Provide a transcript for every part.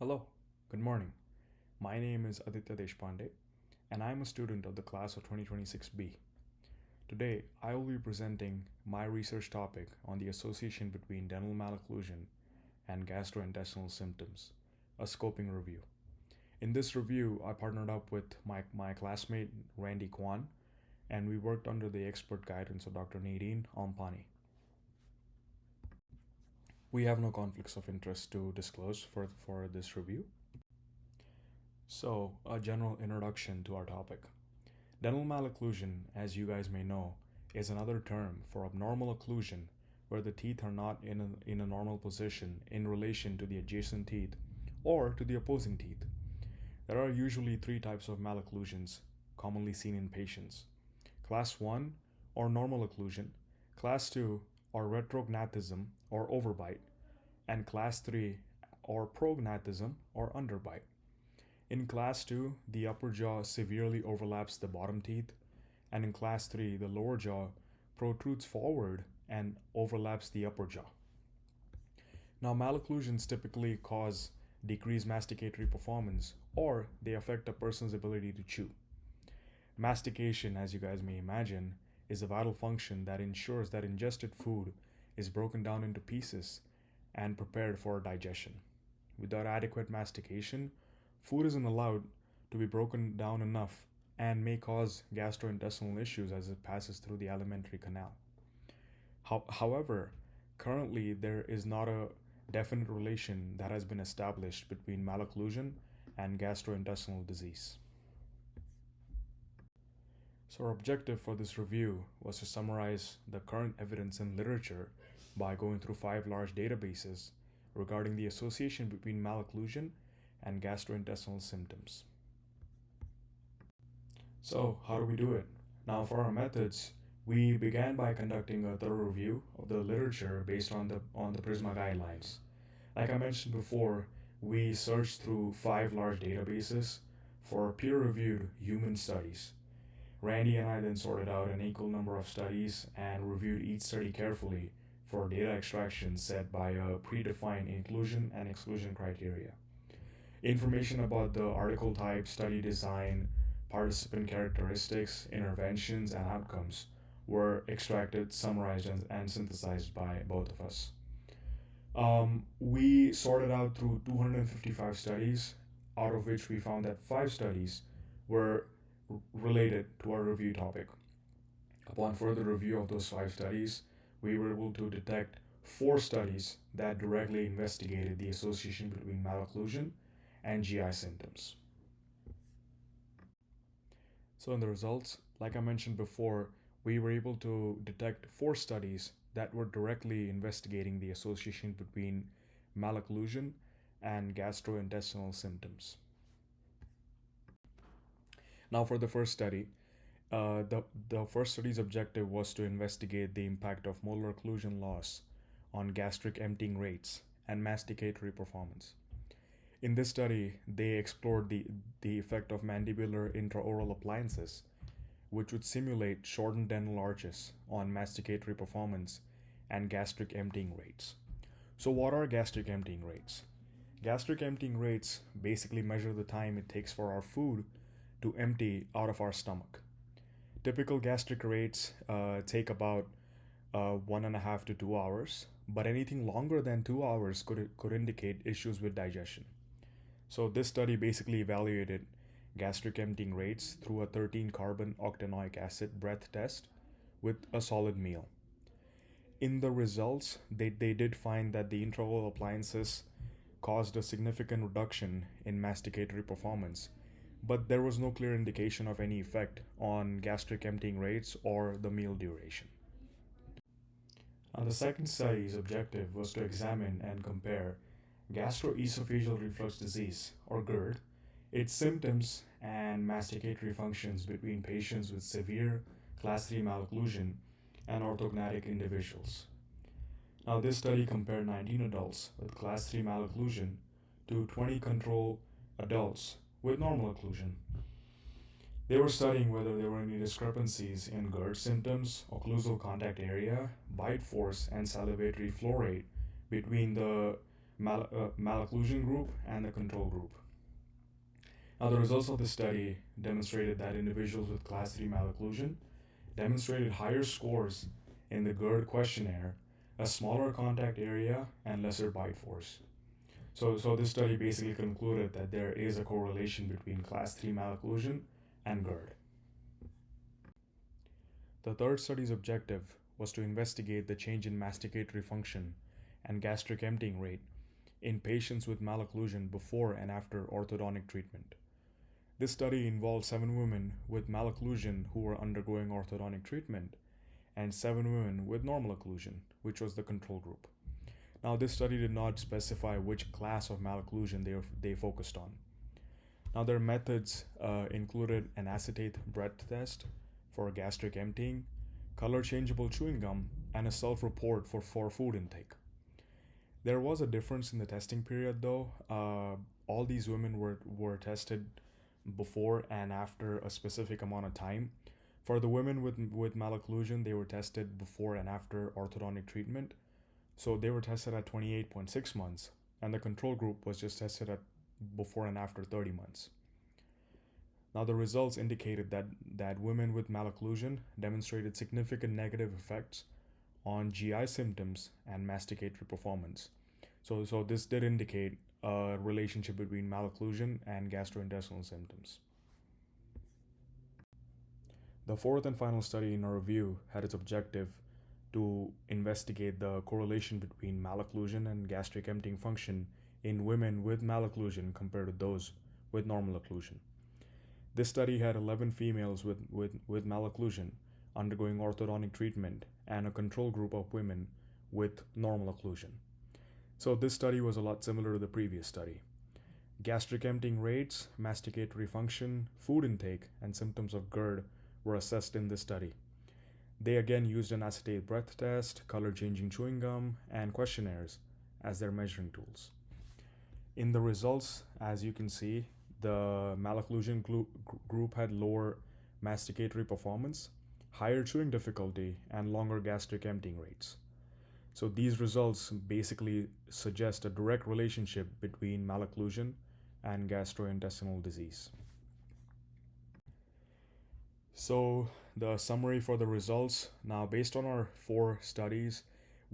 Hello, good morning. My name is Aditya Deshpande, and I'm a student of the class of 2026B. Today, I will be presenting my research topic on the association between dental malocclusion and gastrointestinal symptoms, a scoping review. In this review, I partnered up with my classmate Randy Kwan, and we worked under the expert guidance of Dr. Nadine Ampani. We have no conflicts of interest to disclose for this review. So, a general introduction to our topic. Dental malocclusion, as you guys may know, is another term for abnormal occlusion where the teeth are not in a normal position in relation to the adjacent teeth or to the opposing teeth. There are usually three types of malocclusions commonly seen in patients: Class 1 or normal occlusion, Class 2 or retrognathism or overbite, and Class 3 or prognathism or underbite. In Class 2, the upper jaw severely overlaps the bottom teeth, and in Class 3, the lower jaw protrudes forward and overlaps the upper jaw. Now, malocclusions typically cause decreased masticatory performance, or they affect a person's ability to chew. Mastication, as you guys may imagine, is a vital function that ensures that ingested food is broken down into pieces and prepared for digestion. Without adequate mastication, food isn't allowed to be broken down enough and may cause gastrointestinal issues as it passes through the alimentary canal. However, currently there is not a definite relation that has been established between malocclusion and gastrointestinal disease. So, our objective for this review was to summarize the current evidence in literature by going through 5 large databases regarding the association between malocclusion and gastrointestinal symptoms. So, how do we do it? Now, for our methods, we began by conducting a thorough review of the literature based on the PRISMA guidelines. Like I mentioned before, we searched through 5 large databases for peer-reviewed human studies. Randy and I then sorted out an equal number of studies and reviewed each study carefully for data extraction set by a predefined inclusion and exclusion criteria. Information about the article type, study design, participant characteristics, interventions, and outcomes were extracted, summarized, and synthesized by both of us. We sorted out through 255 studies, out of which we found that 5 studies were related to our review topic. Upon further review of those 5 studies, we were able to detect 4 studies that directly investigated the association between malocclusion and GI symptoms. So, in the results, like I mentioned before, we were able to detect 4 studies that were directly investigating the association between malocclusion and gastrointestinal symptoms. Now, for the first study, the first study's objective was to investigate the impact of molar occlusion loss on gastric emptying rates and masticatory performance. In this study, they explored the effect of mandibular intraoral appliances, which would simulate shortened dental arches on masticatory performance and gastric emptying rates. So, what are gastric emptying rates? Gastric emptying rates basically measure the time it takes for our food to empty out of our stomach. Typical gastric rates take about 1.5 to 2 hours, but anything longer than 2 hours could indicate issues with digestion. So this study basically evaluated gastric emptying rates through a 13-carbon octanoic acid breath test with a solid meal. In the results, they did find that the intraoral appliances caused a significant reduction in masticatory performance, but there was no clear indication of any effect on gastric emptying rates or the meal duration. Now, the second study's objective was to examine and compare gastroesophageal reflux disease, or GERD, its symptoms and masticatory functions between patients with severe class 3 malocclusion and orthognathic individuals. Now, this study compared 19 adults with class 3 malocclusion to 20 control adults with normal occlusion. They were studying whether there were any discrepancies in GERD symptoms, occlusal contact area, bite force, and salivatory flow rate between the malocclusion group and the control group. Now, the results of this study demonstrated that individuals with class 3 malocclusion demonstrated higher scores in the GERD questionnaire, a smaller contact area, and lesser bite force. So this study basically concluded that there is a correlation between class 3 malocclusion and GERD. The third study's objective was to investigate the change in masticatory function and gastric emptying rate in patients with malocclusion before and after orthodontic treatment. This study involved 7 women with malocclusion who were undergoing orthodontic treatment and 7 women with normal occlusion, which was the control group. Now, this study did not specify which class of malocclusion they focused on. Now, their methods included an acetate breath test for gastric emptying, color changeable chewing gum, and a self-report for food intake. There was a difference in the testing period though. All these women were tested before and after a specific amount of time. For the women with malocclusion, they were tested before and after orthodontic treatment. So they were tested at 28.6 months, and the control group was just tested at before and after 30 months. Now, the results indicated that women with malocclusion demonstrated significant negative effects on GI symptoms and masticatory performance. So this did indicate a relationship between malocclusion and gastrointestinal symptoms. The fourth and final study in our review had its objective to investigate the correlation between malocclusion and gastric emptying function in women with malocclusion compared to those with normal occlusion. This study had 11 females with malocclusion undergoing orthodontic treatment and a control group of women with normal occlusion. So this study was a lot similar to the previous study. Gastric emptying rates, masticatory function, food intake, and symptoms of GERD were assessed in this study. They again used an acetate breath test, color-changing chewing gum, and questionnaires as their measuring tools. In the results, as you can see, the malocclusion group had lower masticatory performance, higher chewing difficulty, and longer gastric emptying rates. So these results basically suggest a direct relationship between malocclusion and gastrointestinal disease. So the summary for the results. Now, based on our 4 studies,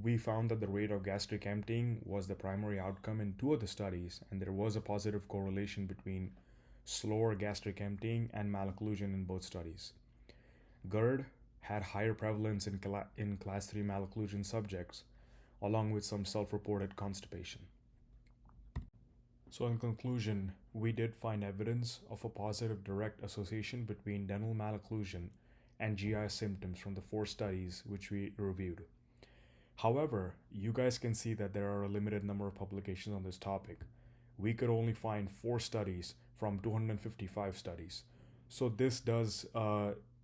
we found that the rate of gastric emptying was the primary outcome in 2 of the studies, and there was a positive correlation between slower gastric emptying and malocclusion in both studies. GERD had higher prevalence in class 3 malocclusion subjects, along with some self-reported constipation. So in conclusion, we did find evidence of a positive direct association between dental malocclusion and GI symptoms from the 4 studies which we reviewed. However, you guys can see that there are a limited number of publications on this topic. We could only find 4 studies from 255 studies. So this does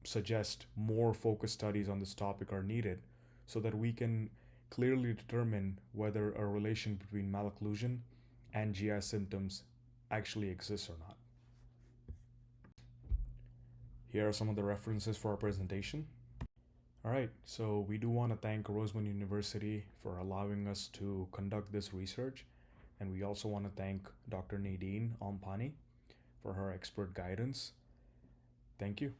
suggest more focused studies on this topic are needed so that we can clearly determine whether a relation between malocclusion and GI symptoms actually exists or not. Here are some of the references for our presentation. Alright, so we do want to thank Roseman University for allowing us to conduct this research, and we also want to thank Dr. Nadine Ompani for her expert guidance. Thank you.